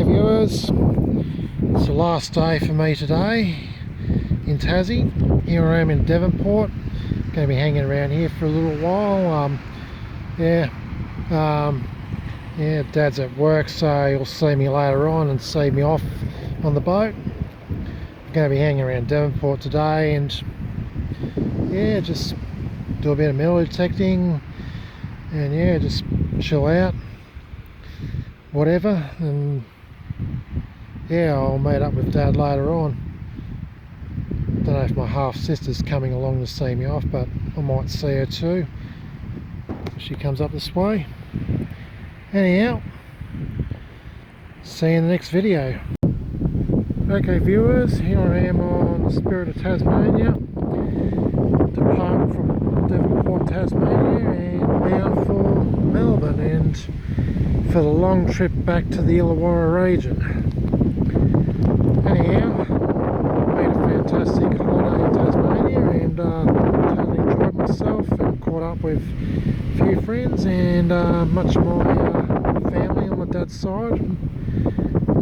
viewers, it's the last day for me today in Tassie. Here I am in Devonport. Going to be hanging around here for a little while. Dad's at work, so he'll see me later on and see me off on the boat. I'm going to be hanging around Devonport today and just do a bit of metal detecting and just chill out, whatever. And I'll meet up with Dad later on. Don't know if my half sister's coming along to see me off, but I might see her too if she comes up this way. Anyhow, see you in the next video. Okay viewers, here I am on the Spirit of Tasmania, departing from Devonport, Tasmania and bound for Melbourne, and for the long trip back to the Illawarra region. Anyhow, made a fantastic holiday in Tasmania and totally enjoyed myself and caught up with a few friends and much of my family on my dad's side.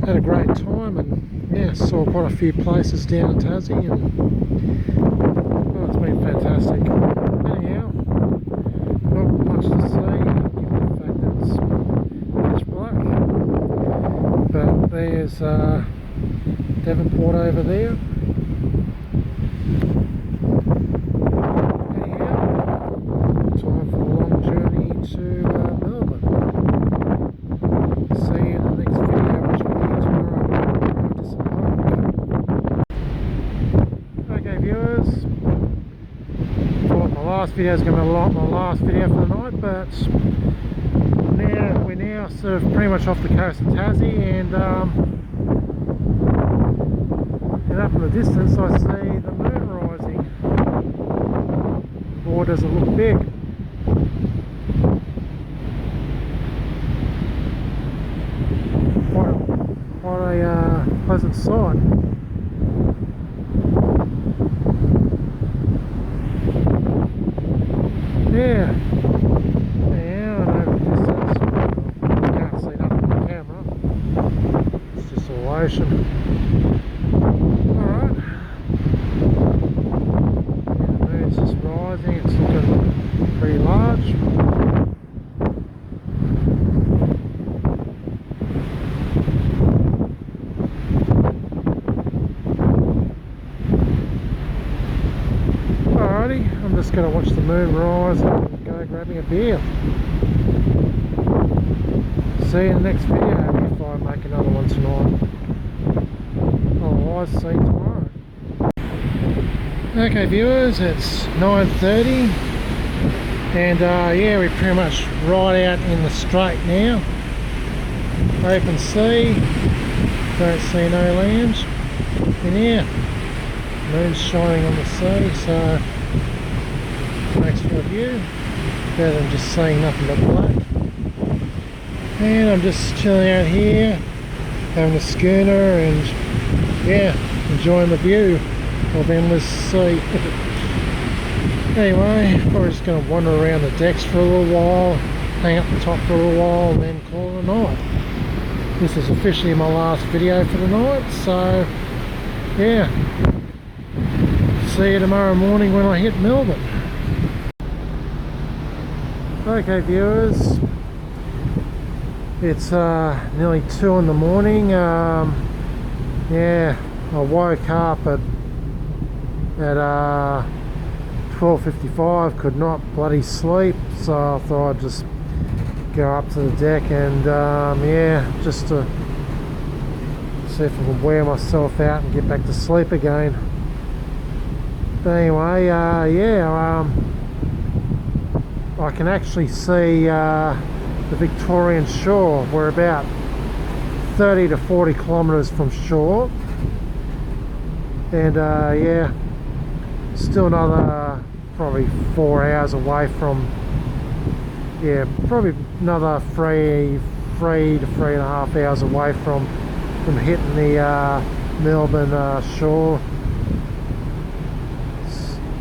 Had a great time and saw quite a few places down in Tassie, and it's been fantastic. Anyhow, not much to see given the fact that it's pitch black, but there's Devonport over there. Anyhow, time for a long journey to Melbourne. See you in the next video, which will be tomorrow morning. Okay viewers, thought my last video is going to be my last video for the night, but we're now sort of pretty much off the coast of Tassie, and up in the distance I see the moon rising. Boy, does it look big. Quite a pleasant sight. Yeah, and over the distance, you can't see nothing on the camera, it's just all ocean. Alright, the moon's just rising, it's looking pretty large. I'm just going to watch the moon rise and go grabbing a beer. See you in the next video if I make another one tonight. Otherwise, see you tomorrow. Okay viewers, it's 9:30 and we're pretty much right out in the straight now. Open sea, don't see no land. And moon's shining on the sea, so makes for a view better than just seeing nothing but black. And I'm just chilling out here having a schooner and enjoying the view of endless sea. Anyway, probably just going to wander around the decks for a little while, hang up the top for a little while and then call it a night. This is officially my last video for the night, so see you tomorrow morning when I hit Melbourne. Okay viewers, it's nearly 2 in the morning. I woke up at 12:55, could not bloody sleep, so I thought I'd just go up to the deck and just to see if I can wear myself out and get back to sleep again. But anyway, I can actually see the Victorian shore. We're about 30 to 40 kilometres from shore, and still another probably 4 hours away from, probably another three to 3.5 hours away from hitting the Melbourne shore.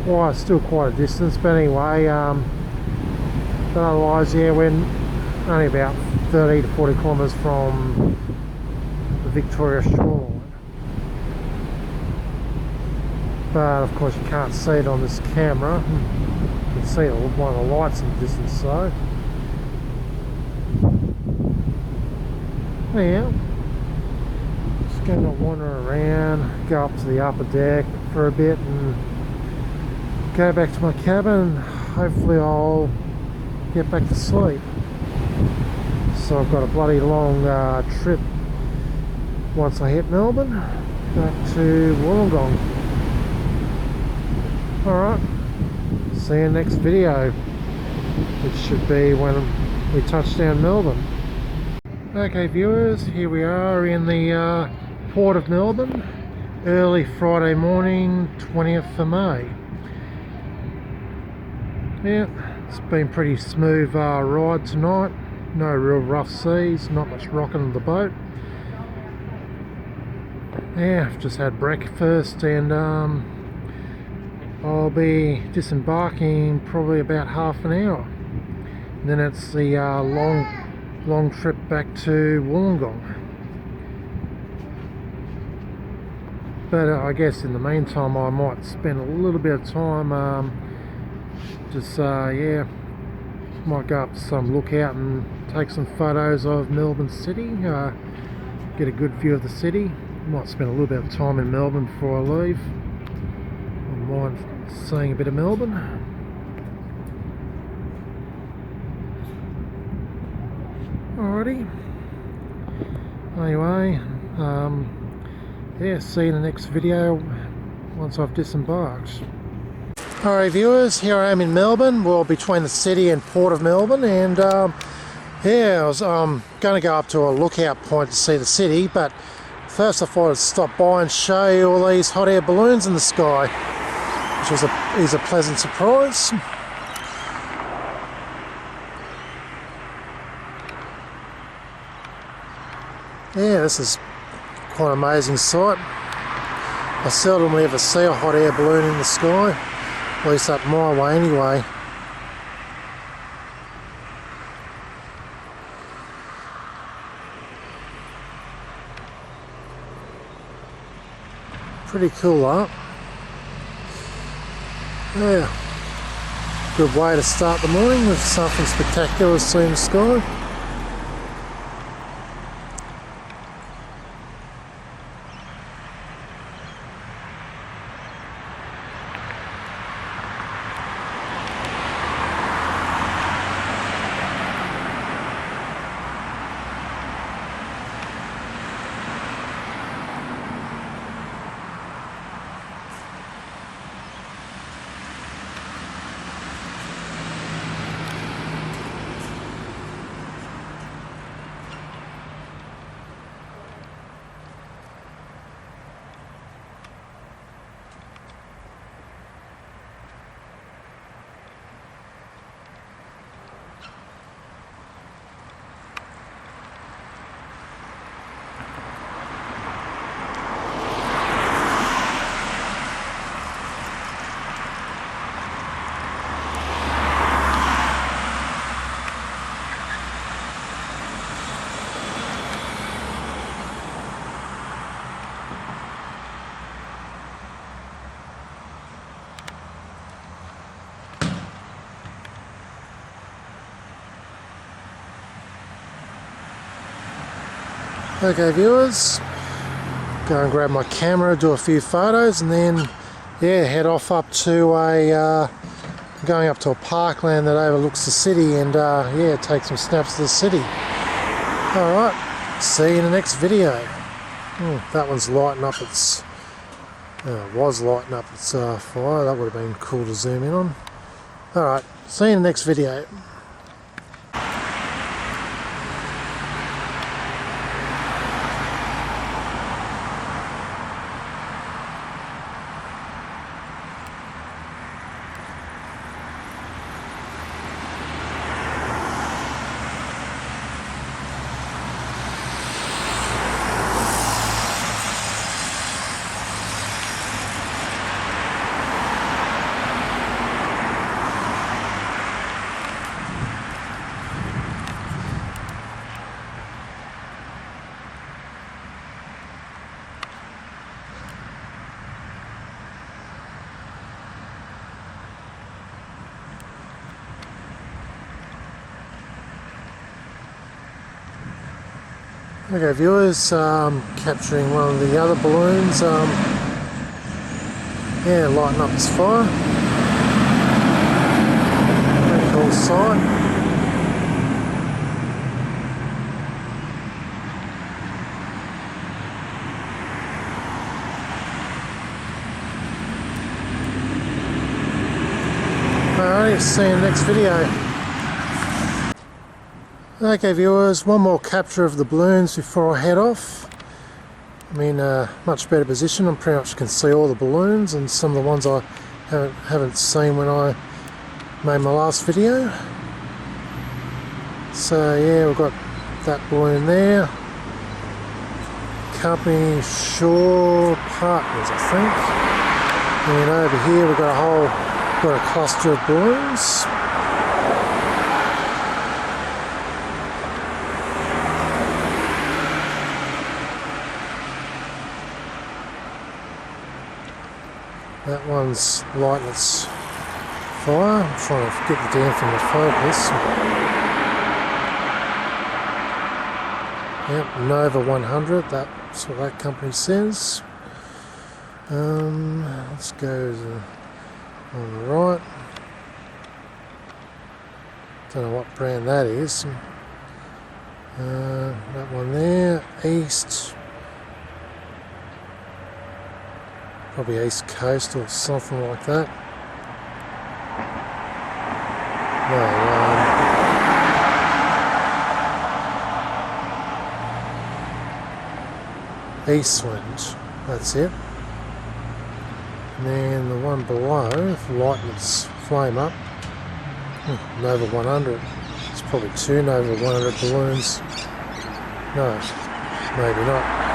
It's still quite a distance, but anyway, but otherwise we're only about 30 to 40 kilometres from Victoria shoreline. But of course you can't see it on this camera. You can see one of the lights in the distance though. Yeah, just going to wander around, go up to the upper deck for a bit and go back to my cabin. Hopefully I'll get back to sleep. So I've got a bloody long trip once I hit Melbourne back to Wollongong. Alright, see you next video, which should be when we touch down Melbourne. Okay viewers, here we are in the Port of Melbourne, early Friday morning, 20th of May. Yeah, it's been pretty smooth ride tonight, no real rough seas, not much rocking of the boat. Yeah, I've just had breakfast and I'll be disembarking probably about half an hour. And then it's the long trip back to Wollongong. But I guess in the meantime I might spend a little bit of time yeah, might go up to some lookout and take some photos of Melbourne City, get a good view of the city. Might spend a little bit of time in Melbourne before I leave. I mind seeing a bit of Melbourne. Alrighty. Anyway, yeah, see you in the next video once I've disembarked. Alright viewers, here I am in Melbourne, well between the city and Port of Melbourne, and yeah, I was going to go up to a lookout point to see the city, but first I thought I'd stop by and show you all these hot air balloons in the sky, which is a pleasant surprise. Yeah, this is quite an amazing sight. I seldomly ever see a hot air balloon in the sky, at least up my way anyway. Pretty cool that. Yeah, good way to start the morning with something spectacular to see in the sky. Okay viewers, go and grab my camera, do a few photos, and then yeah, head off up to going up to a parkland that overlooks the city, and yeah, take some snaps of the city. Alright, see you in the next video. That one's lighting up its, was lighting up its fire. That would have been cool to zoom in on. Alright, see you in the next video. Okay viewers, capturing one of the other balloons, yeah, lighting up this fire. Pretty cool sight. Alright, see you in the next video. Okay viewers, one more capture of the balloons before I head off. I'm in a much better position. I pretty much can see all the balloons and some of the ones I haven't seen when I made my last video. So yeah, we've got that balloon there. Company Shore Partners, I think. And over here we've got a cluster of balloons. That one's lighting its fire. I'm trying to get the damn thing to focus. Yep, Nova 100, that's what that company says. Let's go on the right. Don't know what brand that is. That one there, East. Probably East Coast or something like that. No, Eastland, that's it. And then the one below, lighting its flame up, Nova 100. It's probably two Nova 100 balloons. No, maybe not.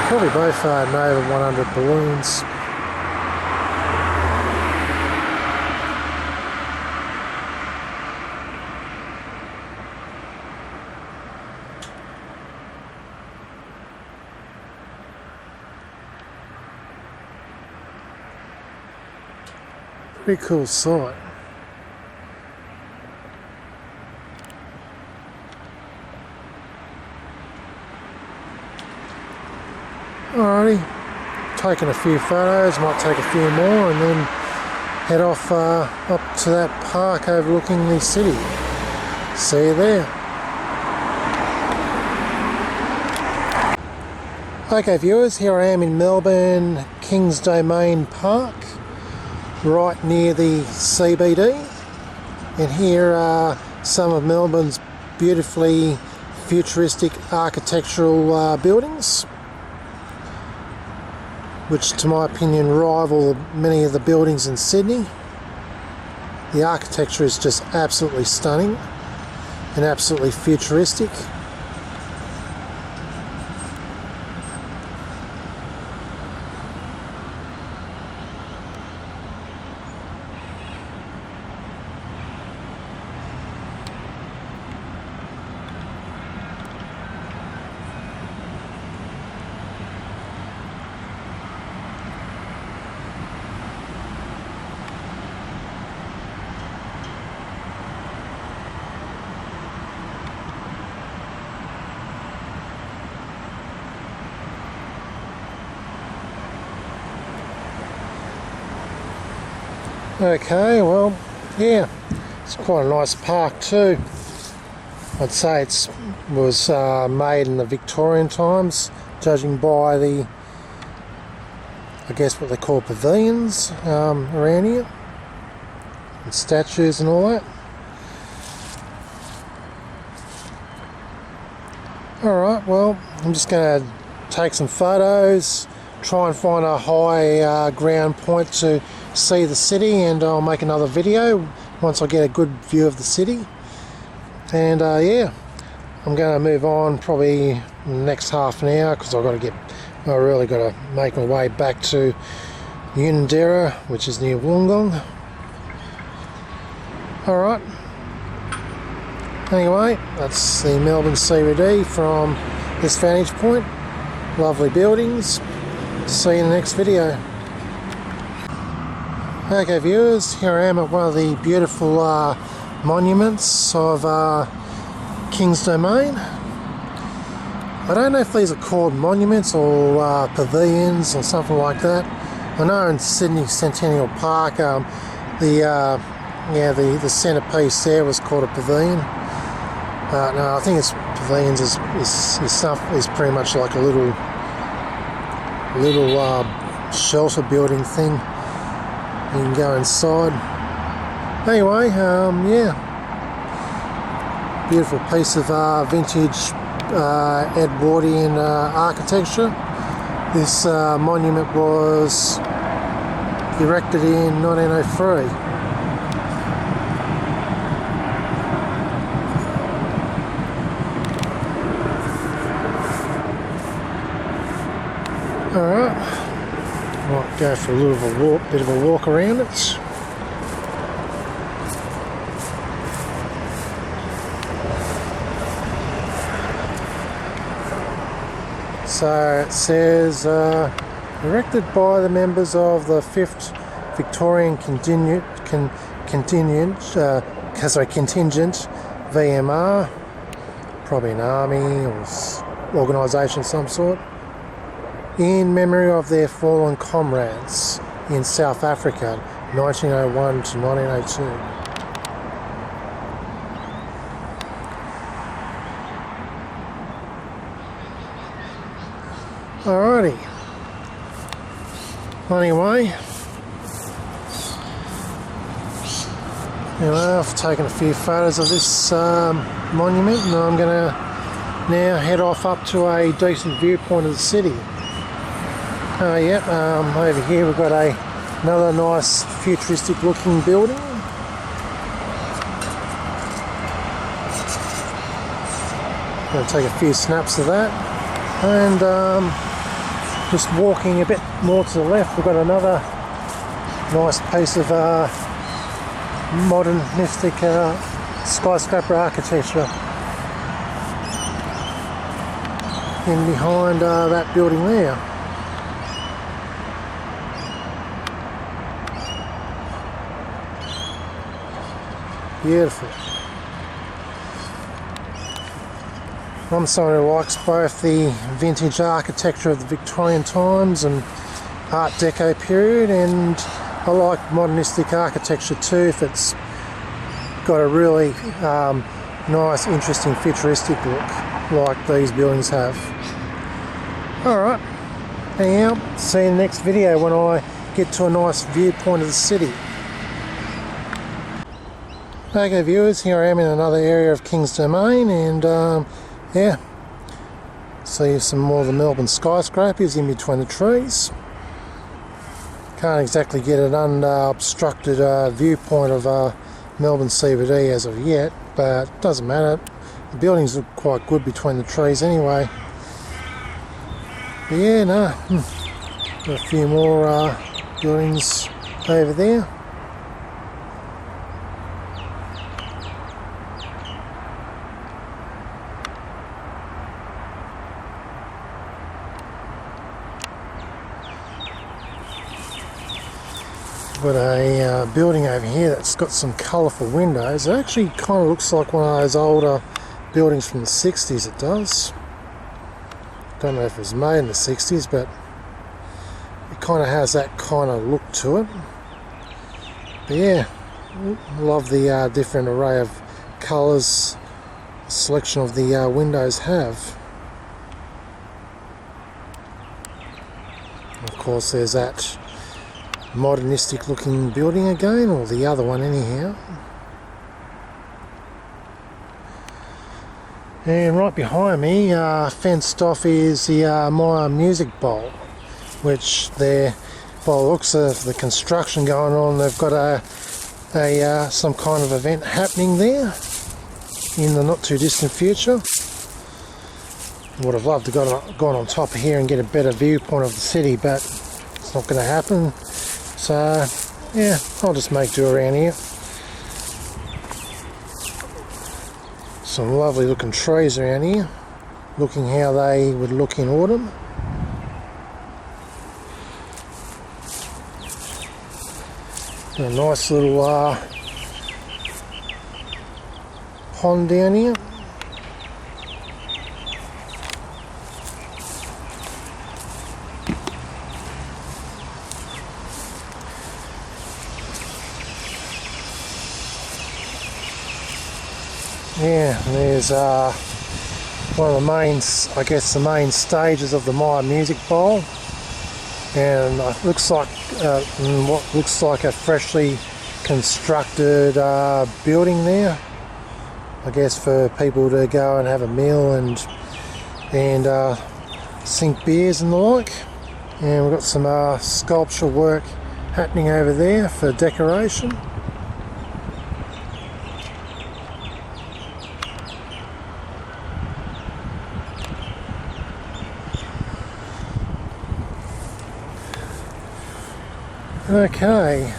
Probably both are Nova 100 balloons. Pretty cool sight. Alrighty, taking a few photos, might take a few more and then head off up to that park overlooking the city. See you there. Okay viewers, here I am in Melbourne, King's Domain Park, right near the CBD. And here are some of Melbourne's beautifully futuristic architectural buildings, which to my opinion rival many of the buildings in Sydney. The architecture is just absolutely stunning and absolutely futuristic. Okay, well, yeah, it's quite a nice park too. I'd say it was made in the Victorian times, judging by the, I guess what they call pavilions around here, and statues and all that. Alright, well, I'm just going to take some photos, try and find a high ground point to see the city, and I'll make another video once I get a good view of the city. And yeah, I'm going to move on probably in the next half an hour because I really got to make my way back to Unanderra, which is near Wollongong. Alright, anyway, that's the Melbourne CBD from this vantage point. Lovely buildings. See you in the next video. Okay viewers, here I am at one of the beautiful monuments of King's Domain. I don't know if these are called monuments or pavilions or something like that. I know in Sydney Centennial Park, the centrepiece there was called a pavilion. No, I think it's pavilions is pretty much like a little shelter building thing. You can go inside. Anyway, yeah, beautiful piece of vintage Edwardian architecture. This monument was erected in 1903. Alright, might go for a bit of a walk around it. So it says, erected by the members of the 5th Victorian Contingent, VMR, probably an army or organisation of some sort, in memory of their fallen comrades in South Africa, 1901 to 1902. Alrighty. Anyway, I've taken a few photos of this monument, and I'm going to now head off up to a decent viewpoint of the city. Over here we've got another nice futuristic looking building. Going to take a few snaps of that, and just walking a bit more to the left, we've got another nice piece of modernistic skyscraper architecture in behind that building there. Beautiful. I'm someone who likes both the vintage architecture of the Victorian times and Art Deco period, and I like modernistic architecture too if it's got a really nice, interesting, futuristic look like these buildings have. Alright, anyhow, see you in the next video when I get to a nice viewpoint of the city. Okay viewers, here I am in another area of King's Domain, and yeah, see some more of the Melbourne skyscrapers in between the trees. Can't exactly get an unobstructed viewpoint of Melbourne CBD as of yet, but it doesn't matter. The buildings look quite good between the trees anyway. But yeah, no, got a few more buildings over there. Got a building over here that's got some colourful windows. It actually kind of looks like one of those older buildings from the 60s, it does. Don't know if it was made in the 60s, but it kind of has that kind of look to it. But yeah, love the different array of colours the selection of the windows have. Of course there's that modernistic looking building again, or the other one anyhow. And right behind me, fenced off, is the Myer Music Bowl, which they're, by the looks of the construction going on, they've got some kind of event happening there in the not too distant future. Would have loved to have gone on top of here and get a better viewpoint of the city, but it's not going to happen. So yeah, I'll just make do around here. Some lovely looking trees around here, looking how they would look in autumn. A nice little pond down here. Yeah, and there's one of the main, I guess the main stages of the Maya Music Bowl, and it looks like what looks like a freshly constructed building there, I guess for people to go and have a meal and sink beers and the like. And we've got some sculpture work happening over there for decoration. Okay,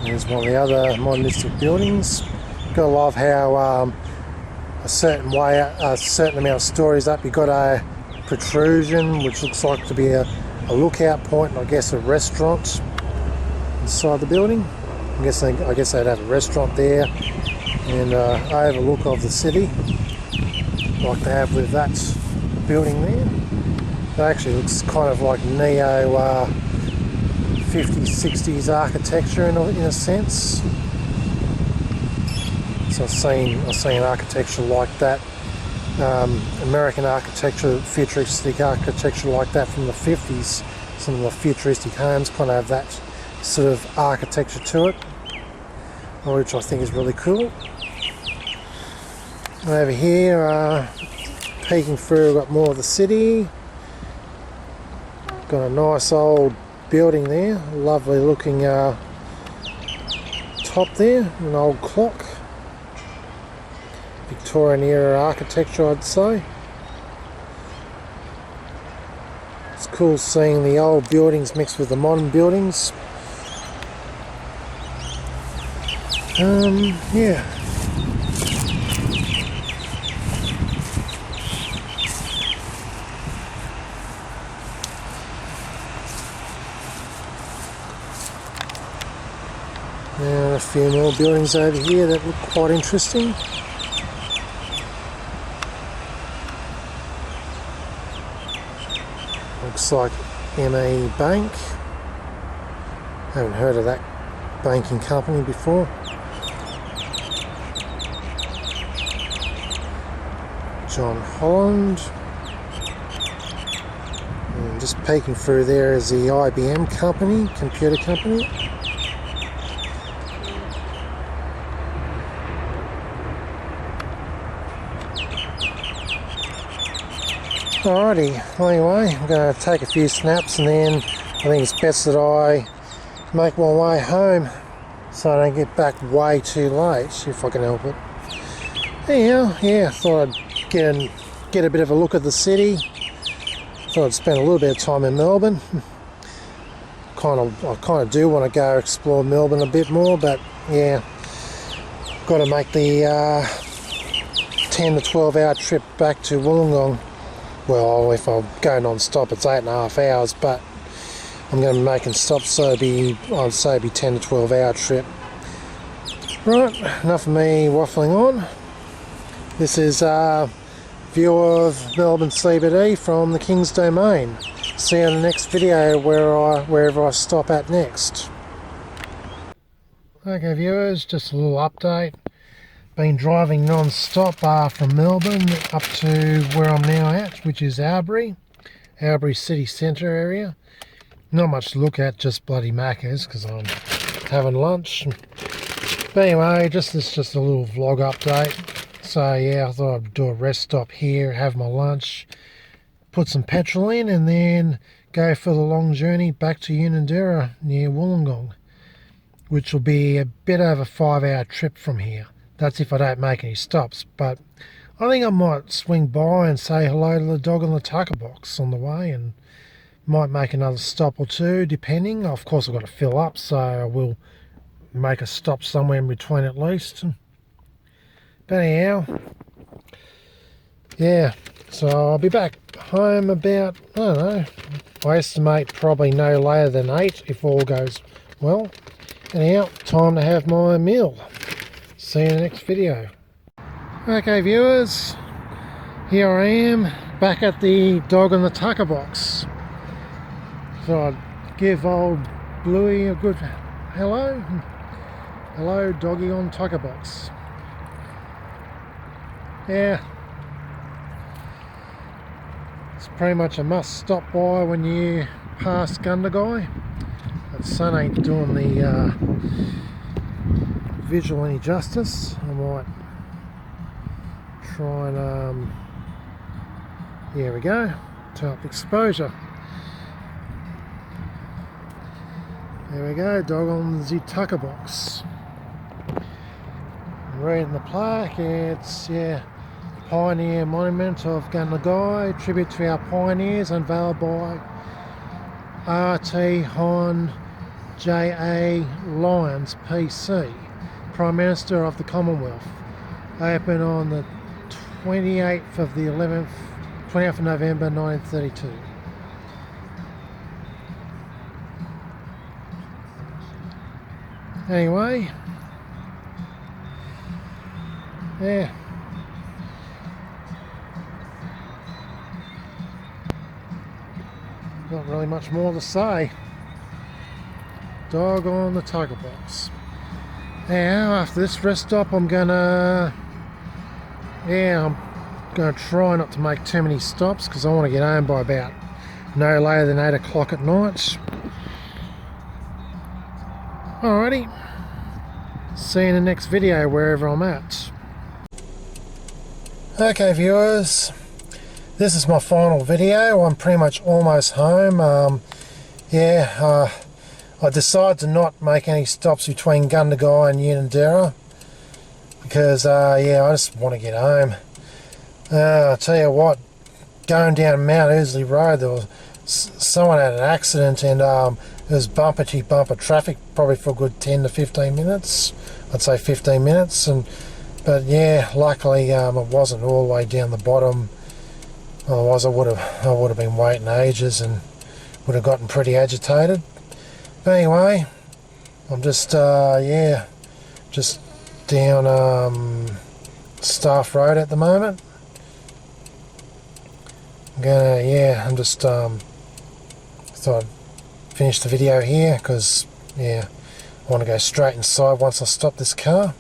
there's one of the other modernistic buildings. Gotta love how a certain amount of stories up, you've got a protrusion which looks like to be a lookout point, and I guess a restaurant inside the building. I guess they'd have a restaurant there and overlook of the city like they have with that building there. It actually looks kind of like neo 50s, 60s architecture in a sense. So I've seen architecture like that, American architecture, futuristic architecture like that from the 50s. Some of the futuristic homes kind of have that sort of architecture to it, which I think is really cool. Over here, peeking through, we've got more of the city. Got a nice old building there, lovely looking top there, an old clock. Victorian era architecture, I'd say. It's cool seeing the old buildings mixed with the modern buildings. Yeah. And a few more buildings over here that look quite interesting. Looks like MA Bank. Haven't heard of that banking company before. John Holland. And just peeking through there is the IBM company, computer company. Alrighty, well anyway, I'm going to take a few snaps and then I think it's best that I make my way home so I don't get back way too late, if I can help it. Anyhow, yeah, thought I'd get a bit of a look at the city. Thought I'd spend a little bit of time in Melbourne. I kind of do want to go explore Melbourne a bit more, but yeah, got to make the 10 to 12 hour trip back to Wollongong. Well, if I go non-stop, it's 8.5 hours, but I'm going to be making stops, so I'd say it'd be 10 to 12 hour trip. Right, enough of me waffling on. This is a view of Melbourne CBD from the King's Domain. See you in the next video wherever I stop at next. Okay viewers, just a little update. Been driving non-stop from Melbourne up to where I'm now at, which is Albury city centre area. Not much to look at, just bloody Macca's because I'm having lunch. But anyway, it's just a little vlog update. So yeah, I thought I'd do a rest stop here, have my lunch, put some petrol in, and then go for the long journey back to Unanderra near Wollongong, which will be a bit over a 5-hour trip from here. That's if I don't make any stops, but I think I might swing by and say hello to the dog in the tucker box on the way, and might make another stop or two, depending. Of course, I've got to fill up, so I will make a stop somewhere in between at least. But anyhow, yeah, so I'll be back home about, I don't know, I estimate probably no later than 8 if all goes well. Anyhow, time to have my meal. See you in the next video. Okay viewers, here I am back at the dog in the tucker box. So I'd give old Bluey a good hello. Hello, doggy on tiger box. Yeah, it's pretty much a must stop by when you pass Gundagai. The sun ain't doing the visual any justice. I might try and here we go, turn up exposure. There we go, dog on the tucker box. Reading the plaque, it's Pioneer Monument of Gundagai, tribute to our pioneers, unveiled by R.T. Hon J.A. Lyons, PC, Prime Minister of the Commonwealth. Opened on the 28th of the 11th, 20th of November 1932. Anyway, yeah. Not really much more to say. Dog on the tiger box. Now, after this rest stop, I'm gonna try not to make too many stops because I want to get home by about no later than 8 o'clock at night. Alrighty, see you in the next video wherever I'm at. Okay viewers, this is my final video. I'm pretty much almost home. I decided to not make any stops between Gundagai and Unanderra because I just want to get home. I'll tell you what, going down Mount Ousley Road, there was someone had an accident and it was bumper to bumper traffic probably for a good 10 to 15 minutes. I'd say 15 minutes, but yeah, luckily it wasn't all the way down the bottom. Otherwise I would have been waiting ages and would have gotten pretty agitated. But anyway, I'm just just down Staff Road at the moment. I'm just thought I'd finish the video here because I want to go straight inside once I stop this car.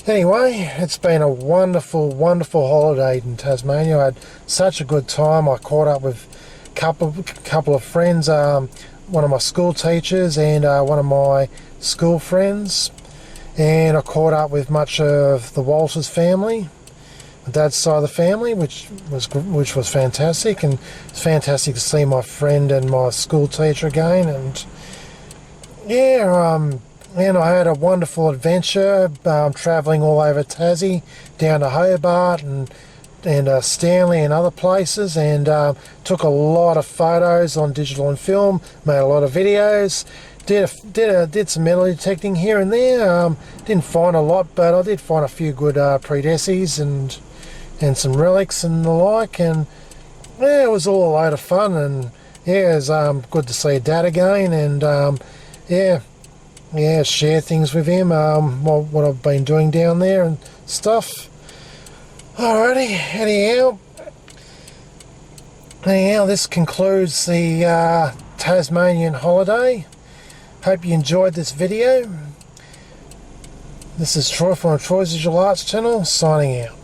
Anyway, it's been a wonderful holiday in Tasmania. I had such a good time. I caught up with a couple of friends, one of my school teachers and one of my school friends, and I caught up with much of the Walters family, my dad's side of the family, which was fantastic, and it's fantastic to see my friend and my school teacher again. And and I had a wonderful adventure, travelling all over Tassie, down to Hobart and Stanley and other places, and took a lot of photos on digital and film, made a lot of videos, did some metal detecting here and there. Didn't find a lot, but I did find a few good predeci's and some relics and the like, and it was all a load of fun, and it was good to see Dad again, and share things with him, what I've been doing down there and stuff. Alrighty, anyhow, this concludes the Tasmanian holiday. Hope you enjoyed this video. This is Troy from Troy's Visual Arts channel, signing out.